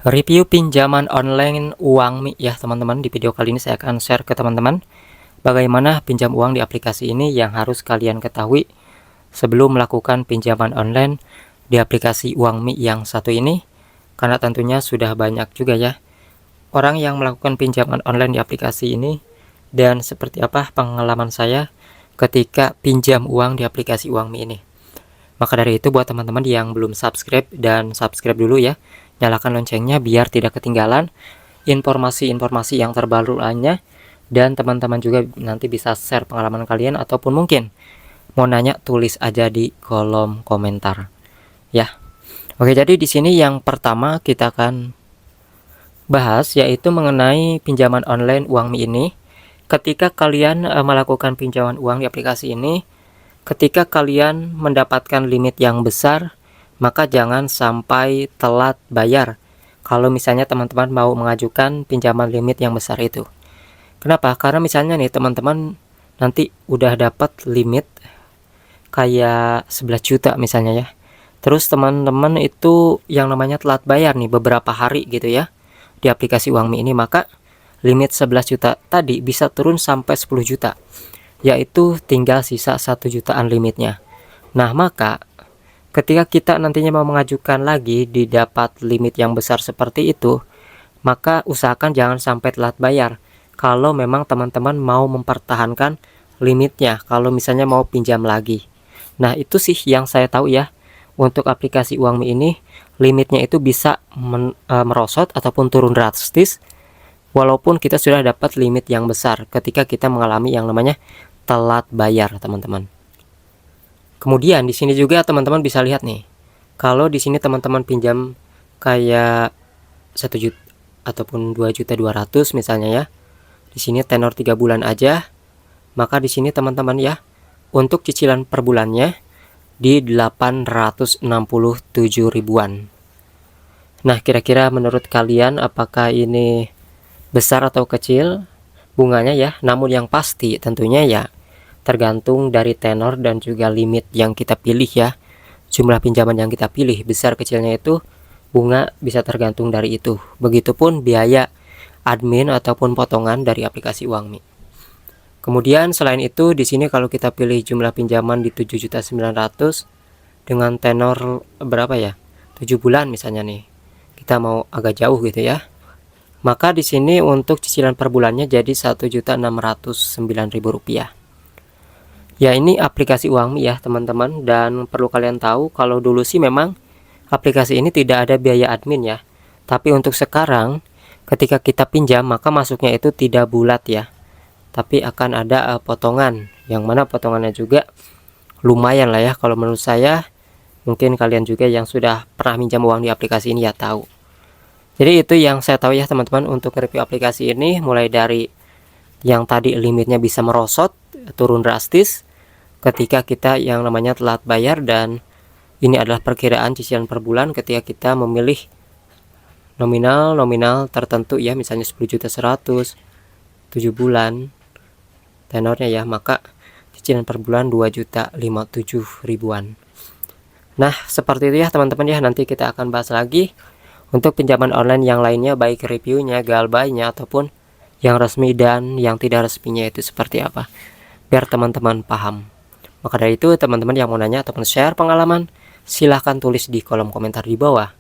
Review pinjaman online Uangmi ya teman-teman. Di video kali ini saya akan share ke teman-teman bagaimana pinjam uang di aplikasi ini yang harus kalian ketahui sebelum melakukan pinjaman online di aplikasi Uangmi yang satu ini. Karena tentunya sudah banyak juga ya orang yang melakukan pinjaman online di aplikasi ini, dan seperti apa pengalaman saya ketika pinjam uang di aplikasi Uangmi ini. Maka dari itu buat teman-teman yang belum subscribe, dan subscribe dulu ya, nyalakan loncengnya biar tidak ketinggalan informasi-informasi yang terbaru lainnya. Dan teman-teman juga nanti bisa share pengalaman kalian, ataupun mungkin mau nanya tulis aja di kolom komentar ya. Oke, jadi di sini yang pertama kita akan bahas yaitu mengenai pinjaman online Uangmi ini. Ketika kalian melakukan pinjaman uang di aplikasi ini, ketika kalian mendapatkan limit yang besar, maka jangan sampai telat bayar kalau misalnya teman-teman mau mengajukan pinjaman limit yang besar itu. Kenapa? Karena misalnya nih teman-teman nanti udah dapat limit kayak 11 juta misalnya ya. Terus teman-teman itu yang namanya telat bayar nih beberapa hari gitu ya di aplikasi Uangmi ini, maka limit 11 juta tadi bisa turun sampai 10 juta. Yaitu tinggal sisa 1 jutaan limitnya. Nah, maka ketika kita nantinya mau mengajukan lagi didapat limit yang besar seperti itu, maka usahakan jangan sampai telat bayar kalau memang teman-teman mau mempertahankan limitnya, kalau misalnya mau pinjam lagi. Nah, itu sih yang saya tahu ya. Untuk aplikasi Uangmi ini limitnya itu bisa merosot ataupun turun drastis walaupun kita sudah dapat limit yang besar ketika kita mengalami yang namanya telat bayar, teman-teman. Kemudian di sini juga teman-teman bisa lihat nih, kalau di sini teman-teman pinjam kayak 1 juta ataupun 2.200.000 misalnya ya, di sini tenor 3 bulan aja, maka di sini teman-teman ya, untuk cicilan per bulannya di 867 ribuan. Nah, kira-kira menurut kalian apakah ini besar atau kecil bunganya ya? Namun yang pasti tentunya ya tergantung dari tenor dan juga limit yang kita pilih ya. Jumlah pinjaman yang kita pilih, besar kecilnya itu bunga bisa tergantung dari itu. Begitupun biaya admin ataupun potongan dari aplikasi Uangmi. Kemudian selain itu di sini kalau kita pilih jumlah pinjaman di 7.900.000 dengan tenor berapa ya? 7 bulan misalnya nih. Kita mau agak jauh gitu ya. Maka di sini untuk cicilan per bulannya jadi Rp1.609.000. Ya, ini aplikasi Uangmi ya teman-teman, dan perlu kalian tahu kalau dulu sih memang aplikasi ini tidak ada biaya admin ya. Tapi untuk sekarang ketika kita pinjam maka masuknya itu tidak bulat ya. Tapi akan ada potongan, yang mana potongannya juga lumayan lah ya kalau menurut saya. Mungkin kalian juga yang sudah pernah minjam uang di aplikasi ini ya tahu. Jadi itu yang saya tahu ya teman-teman untuk review aplikasi ini, mulai dari yang tadi limitnya bisa merosot, turun drastis ketika kita yang namanya telat bayar, dan ini adalah perkiraan cicilan per bulan ketika kita memilih nominal tertentu ya, misalnya 10.100.000 7 bulan tenornya ya, maka cicilan per bulan 2.057.000-an. Nah, seperti itu ya teman-teman ya. Nanti kita akan bahas lagi untuk pinjaman online yang lainnya, baik reviewnya, galbainya, ataupun yang resmi dan yang tidak resminya itu seperti apa, biar teman-teman paham. Maka dari itu teman-teman yang mau nanya ataupun share pengalaman, silahkan tulis di kolom komentar di bawah.